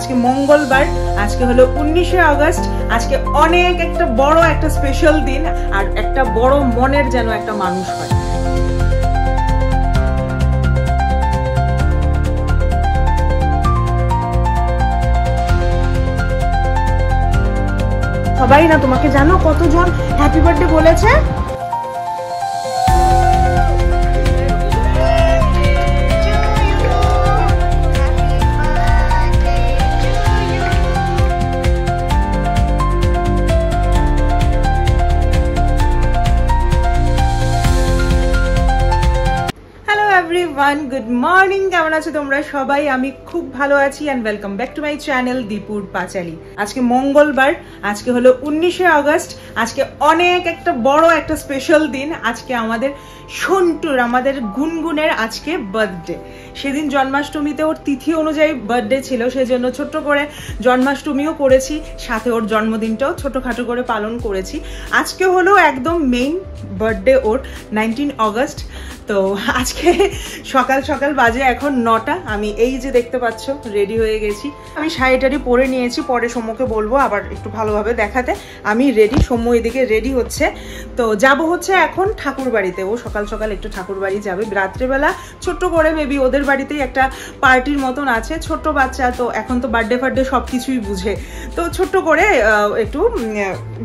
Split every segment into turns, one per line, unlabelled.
আজকে মঙ্গলবার, আজকে হলো 19শে আগস্ট। আজকে অনেক একটা বড় একটা স্পেশাল দিন, আর একটা বড় মনের যেন একটা মানুষ হয়। সবাই না তোমাকে জানো কতজন হ্যাপি বার্থডে বলেছে? গুড মর্নিং, কেমন আছো তোমরা সবাই? আমি খুব ভালো আছি and welcome back to my channel দীপুর পাঁচালী। আজকে মঙ্গলবার, আজকে হলো 19শে আগস্ট। আজকে অনেক একটা বড় একটা স্পেশাল দিন। আজকে আমাদের সন্টুর, আমাদের গুনগুনের আজকে বার্থডে। সেদিন জন্মাষ্টমীতে ওর তিথি অনুযায়ী বার্থডে ছিল, সেজন্য ছোট্ট করে জন্মাষ্টমীও করেছি, সাথে ওর জন্মদিনটাও ছোটখাটো করে পালন করেছি। আজকে হলো একদম মেইন বার্থডে ওর, 19 আগস্ট। তো আজকে সকাল সকাল বাজে এখন 9টা। আমি এই যে দেখতে পাচ্ছ রেডি হয়ে গেছি। আমি শাড়িটারি পরে নিয়েছি, পরে সৌম্যকে বলবো আবার একটু ভালোভাবে দেখাতে। আমি রেডি, সৌম্য এদিকে রেডি হচ্ছে। তো যাব হচ্ছে এখন ঠাকুর বাড়িতে। ও সকাল সকাল একটু ঠাকুর বাড়ি যাবে। রাত্রেবেলা ছোট্ট করে মেবি ওদের বাড়িতেই একটা পার্টির মতন আছে, ছোট্ট বাচ্চা তো, এখন তো বার্থডে ফার্থডে সব কিছুই বুঝে। তো ছোট্ট করে একটু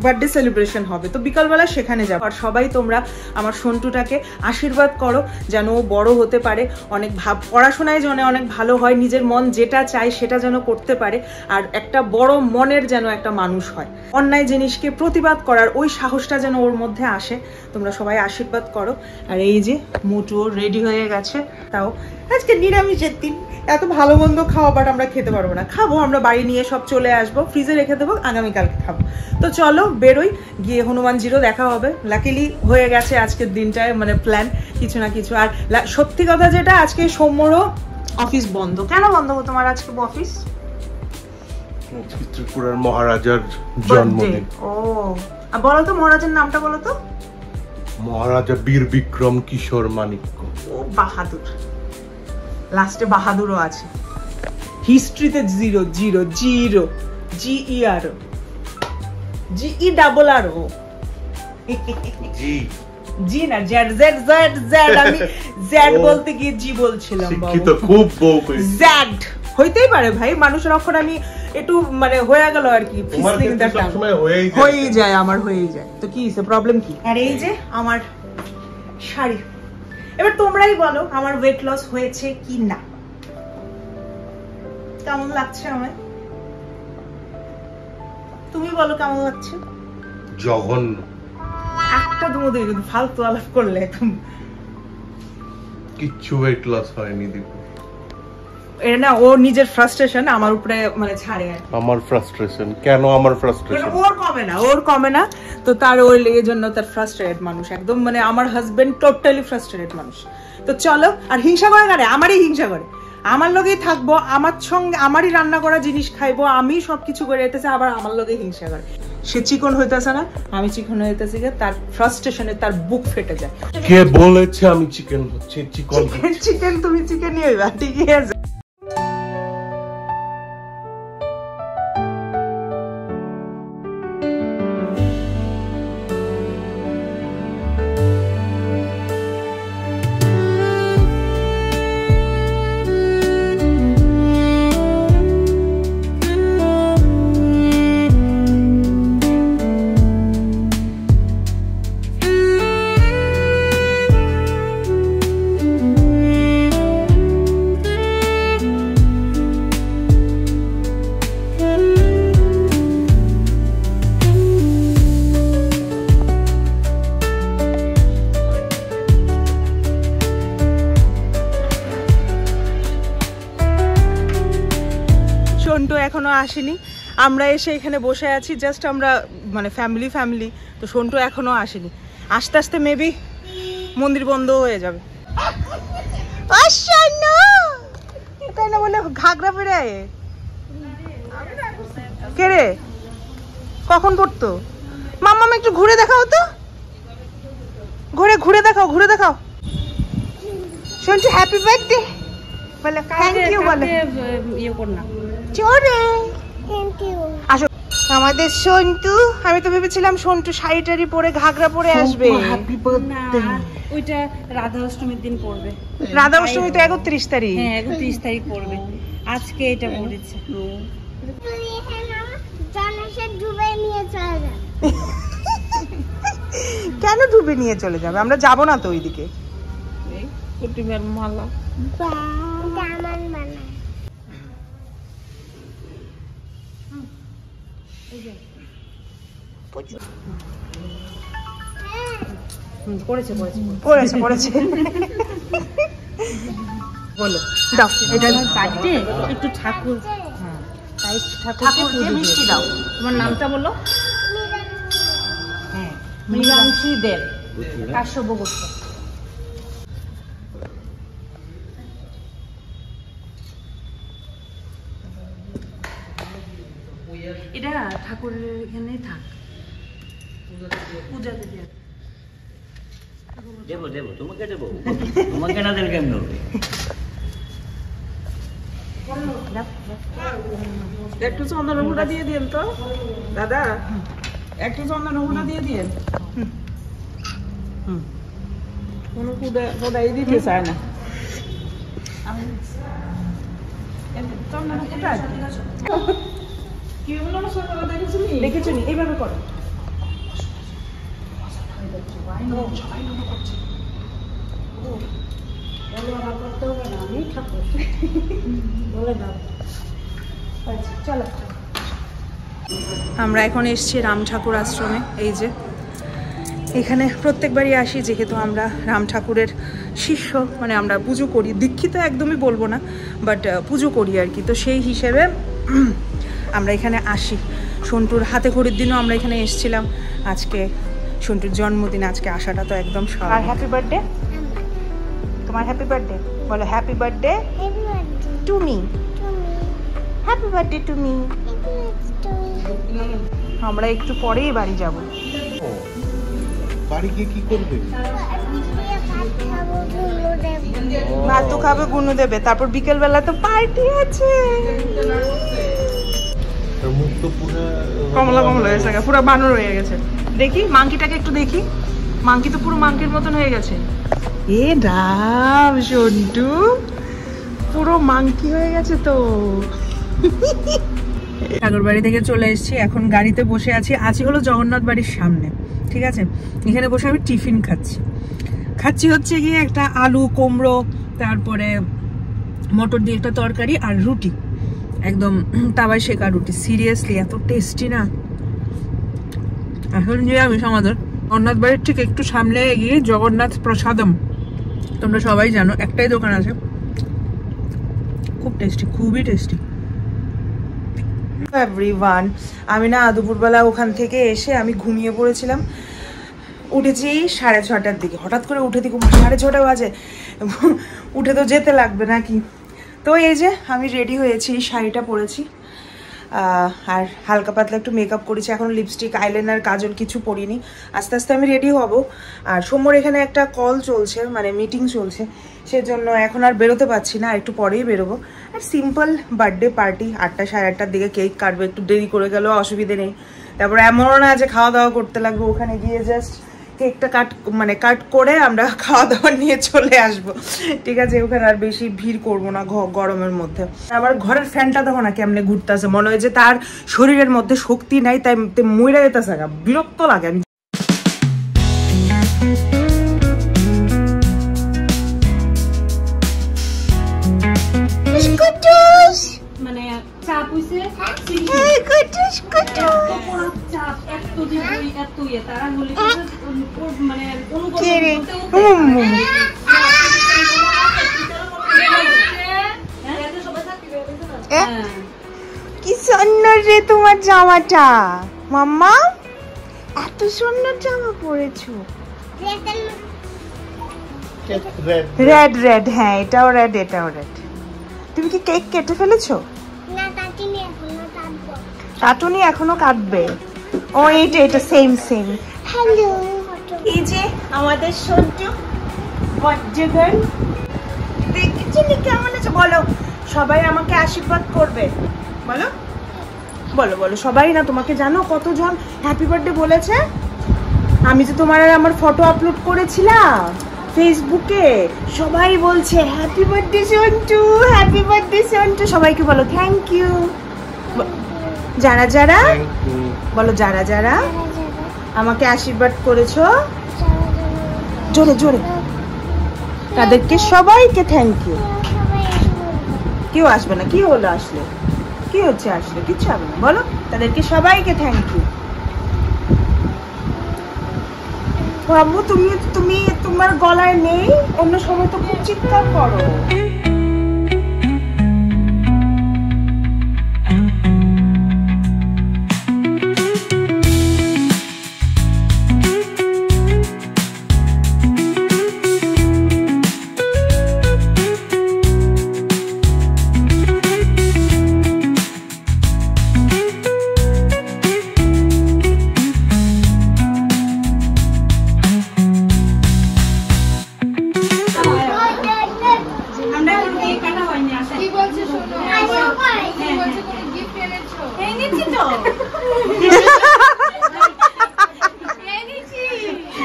বার্থডে সেলিব্রেশন হবে। তো বিকালবেলা সেখানে যাবো। আর সবাই তোমরা আমার সন্টুটাকে আশীর্বাদ করো যেন ও বড় হতে পারে, অনেক পড়াশোনায় যেন অনেক ভালো হয়, নিজের মন যেটা চায় সেটা যেন করতে পারে, আর একটা বড় মনের যেন একটা মানুষ হয়। অন্যায় জিনিসকে প্রতিবাদ করার ওই সাহসটা যেন ওর মধ্যে আসে। তোমরা সবাই আশীর্বাদ করো। আর এই যে মোটু রেডি হয়ে গেছে। তাও আজকে নিরামিষের দিন, এত ভালো মন্দ খাওয়া বাট আমরা খেতে পারবো না। খাবো আমরা, বাড়ি নিয়ে সব চলে আসবো, ফ্রিজে রেখে দেবো, আগামীকালকে খাবো। তো চলো বেরোই, গিয়ে হনুমানজিরও দেখা হবে। লাকিলি হয়ে গেছে আজকের দিনটায়, মানে প্ল্যান কিছু না কিছু। আর সত্যি কথা যেটা, আজকে সৌম্যরও অফিস বন্ধ। কেন বন্ধ গো তোমার আজকে অফিস?
ত্রিপুরার মহারাজার জন্মদিন।
ও বলো তো মহারাজার নামটা বলো তো।
মহারাজা বীর বিক্রম কিশোর মানিক্য।
ও বাহাদুর, লাস্টে বাহাদুরও আছে। হিস্ট্রিতে 0 0 0 GER GERR
জি
জি না, জেড জেড জেড জেড। আমি জেড বলতে গিয়ে জি বলছিলাম।
শিক্ষিত খুব বউ কইছে।
জেড হইতেই পারে ভাই, মানুষের অক্ষর আমি একটু মানে হয়ে গেল আর কি, ফিসলিং দেখলাম। হয়েই যায় আমার, হয়েই যায়। তো কি হইছে, প্রবলেম কি? আর এই যে আমার শাড়ি। এবার তোমরাই বলো আমার ওয়েট লস হয়েছে কি না, কেমন লাগছে আমায়? তুমি বলো কেমন লাগছে?
জঘন্য।
একটা তুমি যদি ফালতু আলাপ করলে একদম
কিচ্ছু ওয়েট লস হয়নি দীপু।
এটা না, ও নিজের ফ্রাস্ট্রেশন আমার উপরে মানে ছাড়ে আর।
আমার ফ্রাস্ট্রেশন কেন? আমার ফ্রাস্ট্রেশন
ওর কমে না, ওর কমে না। তো তার ওর লেগে জন্য তার ফ্রাস্ট্রেটেড মানুষ একদম, মানে আমার হাজবেন্ড টোটালি ফ্রাস্ট্রেটেড মানুষ। তো চলো, আর হিংসা করে কারে? আমারই হিংসা করে। আমার লগেই থাকবো, আমার সঙ্গে আমারই রান্না করা জিনিস খাইবো, আমি সবকিছু করে যেতেছে, আবার আমার লগে হিংসা করে। সে চিকন হইতেছে না, আমি চিকন হইতেছি, তার ফ্রাস্ট্রেশনে তার বুক ফেটে যায়।
কে বলেছে আমি চিকেন হচ্ছে?
চিকেন তুমি চিকেনই হইবা, ঠিকই আছে। সন্টু এখনো আসেনি, আমরা এসে এখানে বসে আছি জাস্ট, আমরা মানে ফ্যামিলি। তো সন্টু এখনো আসেনি, আস্তে আস্তে মেবি মন্দির বন্ধ হয়ে যাবে। তাই না বলে ঘাগরা পেরে কে রে, কখন পড়তো? মাম্মা একটু ঘুরে দেখাও তো, ঘুরে দেখাও। সন্টু হ্যাপি বার্থডে বলে, থ্যাংক ইউ বলে।
ইয়ে কর না,
চোরে আসো আমাদের সন্টু। আমি তো ভেবেছিলাম সন্টু শাড়ি টাড়ি পরে ঘাগরা পরে আসবে।
Happy birthday.
ওইটা রাধা অষ্টমীর দিন পড়বে।
রাধা অষ্টমী তো 31 তারিখ।
হ্যাঁ 31 তারিখ পড়বে। আজকে এটা পড়েছে।
কেন ডুবে নিয়ে চলে যাবে? আমরা যাব না তো ওইদিকে।
কুটিমের মালা পড়েছে পড়েছে
পড়েছে পড়েছে। বলো দাও এটা
বাড়িতে একটু ঠাকুর। হ্যাঁ তাই
ঠাকুরকে মিষ্টি দাও।
তোমার নামটা বলো।
হ্যাঁ
মৃগাংশী দেব, কাশ্যপ গোত্র। এটা ঠাকুরের এখানে থাক, পূজাতে দিয়ে।
দেবো দেবো, তোমাকে দেবো, তোমাকে না দিলে কেমন হবে?
একটু চন্দন গুঁড়া দিয়ে দিন তো দাদা, একটু চন্দন গুঁড়া দিয়ে দিন। কোনো কোদাই দিতে চায় না। দেখেছো নি? এইভাবে করো।
আমরা এখন এসেছি রাম ঠাকুর আশ্রমে। এই যে এখানে প্রত্যেকবারই আসি, যেহেতু আমরা রাম ঠাকুরের শিষ্য, মানে আমরা পুজো করি, দীক্ষিত একদমই বলবো না, বাট পুজো করি আর কি। তো সেই হিসেবে আমরা এখানে আসি। সন্টুর হাতে খড়ির দিনও আমরা এখানে এসেছিলাম। আজকে সন্টুর জন্মদিন, আজকে আসাটা তো একদম স্বাভাবিক। আর হ্যাপি বার্থডে। তোমার হ্যাপি বার্থডে বলো। Happy birthday to me. Happy birthday to me. আমরা একটু পরেই বাড়ি যাব।
বাড়ি গিয়ে কি করবে?
ভাতও খাবে, গুনু দেবে, তারপর বিকেল বেলা তো পার্টি আছে।
মুখ তো পুরো
কমলা কমলা হয়ে গেছে, পুরো বানর হয়ে গেছে। দেখি মাংকিটাকে একটু দেখি। মাংকি তো পুরো মাংকির মতন হয়ে গেছে। এ রাম, সন্টু পুরো মাংকি হয়ে গেছে তো। ঠাকুর বাড়ি থেকে চলে এসেছি, এখন গাড়িতে বসে আছি হলো জগন্নাথ বাড়ির সামনে। ঠিক আছে, এখানে বসে আমি টিফিন খাচ্ছি হচ্ছে গিয়ে একটা আলু কুমড়ো, তারপরে মটর দিয়ে একটা তরকারি আর রুটি, একদম তাওয়ায় শেখা রুটি। সিরিয়াসলি এত টেস্টি না। এখন যে আমি আমাদের জগন্নাথ বাড়ির ঠিক একটু সামনে গিয়ে জগন্নাথ প্রসাদম, তোমরা সবাই জানো, একটাই দোকান আছে, খুব টেস্টি, খুবই টেস্টি। এভরিওয়ান, আমি না দুপুরবেলা ওখান থেকে এসে আমি ঘুমিয়ে পড়েছিলাম। উঠেছি 6:30টার দিকে, হঠাৎ করে উঠে দেখি 6:30 বাজে, উঠে তো যেতে লাগবে নাকি। তো এই যে আমি রেডি হয়েছি, শাড়িটা পরেছি আর হালকা পাতলা একটু মেকআপ করেছি, এখন লিপস্টিক আইলাইনার কাজল কিছু পরিনি। আস্তে আস্তে আমি রেডি হব। আর সোমবার এখানে একটা কল চলছে, মানে মিটিং চলছে, সেজন্য এখন আর বেরোতে পারছি না, একটু পরেই বেরোবো। আর সিম্পল বার্থডে পার্টি, 8টা 8:30টার দিকে কেক কাটবে, একটু দেরি করে গেলেও অসুবিধে নেই। তারপরে এমনও না যে খাওয়া দাওয়া করতে লাগবে, ওখানে গিয়ে জাস্ট কেকটা কাট করে আমরা খাওয়া দাওয়া নিয়ে চলে আসবো। ঠিক আছে, ওখানে আর বেশি ভিড় করবো না গরমের মধ্যে। আবার ঘরের ফ্যানটা দেখো না কেমনে ঘুরতেছে, মনে হয় যে তার শরীরের মধ্যে শক্তি নাই, তাই মইরা যেতেছে, বিরক্ত লাগে।
মানে চাপ হইছে, চাপ এত দিন এত ইয়ে তারা বলি মানে
কি সুন্দর রে তোমার জামাটা মাম্মা, এত সুন্দর জামা পরেছো। রেড রেড, হ্যাঁ এটাও রেড, এটাও রেড। তুমি কি কেক কেটে ফেলেছো? কাটুনি, এখনো কাটবে। ও এইটা এটা সেম সেম। হ্যালো, এই যে আমাদের সন্টু বার্থডে গার্ল, দেখেছো নি কেমন আছে? বলো সবাই আমাকে আশীর্বাদ করবে, বলো বলো বলো সবাই না তোমাকে জানো কতজন হ্যাপি বার্থডে বলেছে? আমি যে তোমার আর আমার ফটো আপলোড করেছিলাম ফেসবুকে, সবাই বলছে happy birthday Santu, happy birthday Santu. সবাইকে বলো থ্যাংক ইউ। যারা যারা বলো, যারা যারা আমাকে আশীর্বাদ করেছো, জোরে জোরে, তাদেরকে সবাইকে থ্যাংক ইউ। কেউ আসবে না, কি হলো আসলে, কি হচ্ছে আসলে, কিচ্ছু হবে না, বলো তাদেরকে সবাইকে থ্যাংক ইউ। বাবু তুমি তুমি তোমার গলায় নেই, অন্য সময় তো খুব চিৎকার করো।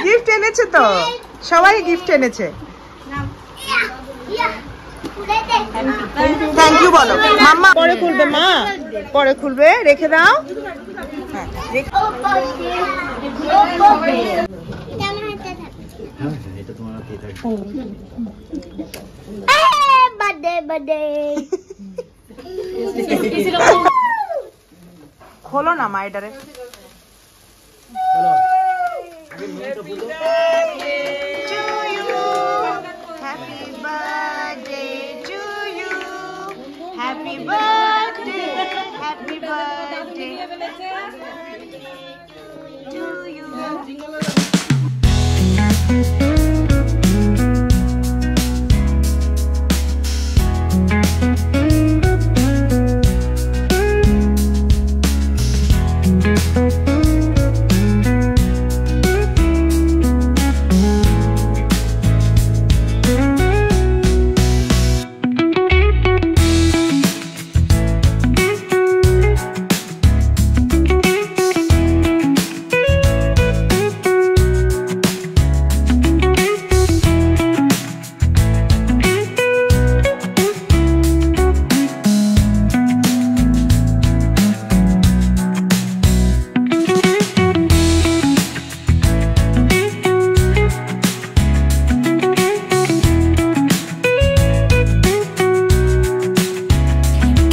গিফট এনেছে তো, সবাই গিফট এনেছে। থ্যাংক ইউ বলো মাম্মা। পরে খুলবে মা, পরে খুলবে, রেখে দাও। হ্যাঁ
এটা তোমার হাতেই থাকবে।
খোলো না মা এটারে। Happy birthday, happy birthday to you.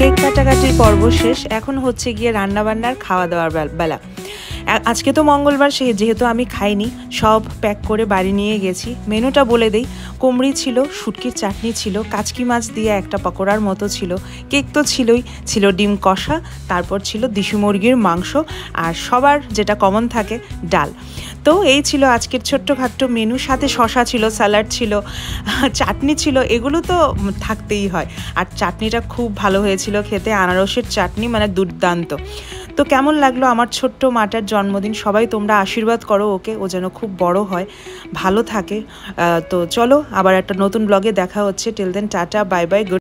Cake কাটাকাটির পর্ব শেষ, এখন হচ্ছে গিয়ে রান্নাবান্নার খাওয়া দাওয়ার বেলা। আজকে তো মঙ্গলবার, যেহেতু আমি খাইনি, সব প্যাক করে বাড়ি নিয়ে গেছি। মেনুটা বলে দেই, কুমড়ি ছিল, শুটকির চাটনি ছিল, কাচকি মাছ দিয়ে একটা পকোড়ার মতো ছিল, কেক তো ছিলই, ছিল ডিম কষা, তারপর ছিল দেশি মুরগির মাংস, আর সবার যেটা কমন থাকে ডাল। তো এই ছিল আজকের ছোট্টখাট্টো মেনু। সাথে শসা ছিল, স্যালাড ছিল, চাটনি ছিল, এগুলো তো থাকতেই হয়। আর চাটনিটা খুব ভালো হয়েছিল খেতে, আনারসের চাটনি, মানে দুর্দান্ত। তো কেমন লাগলো আমার ছোট্ট মাটার জন্মদিন? সবাই তোমরা আশীর্বাদ করো ওকে, ও যেন খুব বড় হয়, ভালো থাকে। তো চলো আবার একটা নতুন ব্লগে দেখা হচ্ছে। Till then tata, bye bye, good.